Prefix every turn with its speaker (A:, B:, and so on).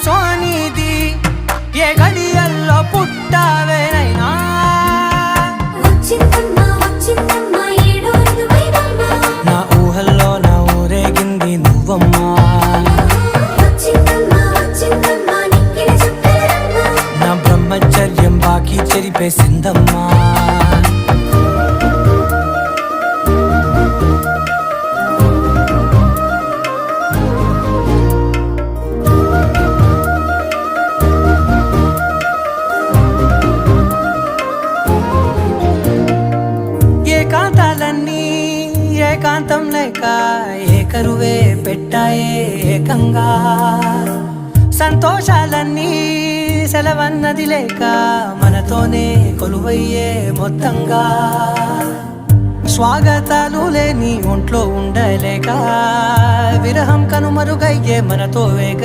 A: సోనిది ఏ గడియల్లో పుట్టావేనైనా నా ఊహల్లో నా ఊరేగింది నువ్వమ్మా నా బ్రహ్మచర్యం బాకీ చెరిపేసిందమ్మా ఏకాంతాలన్నీ ఏకాంతం లేక ఏకరువే పెట్టాయే ఏకంగా సంతోషాలన్నీ సెలవన్నది లేక మనతోనే కొలువయ్యే మొత్తంగా స్వాగతాలు లేని ఒంట్లో ఉండలేక విరహం కనుమరుగయ్యే మనతో వేగ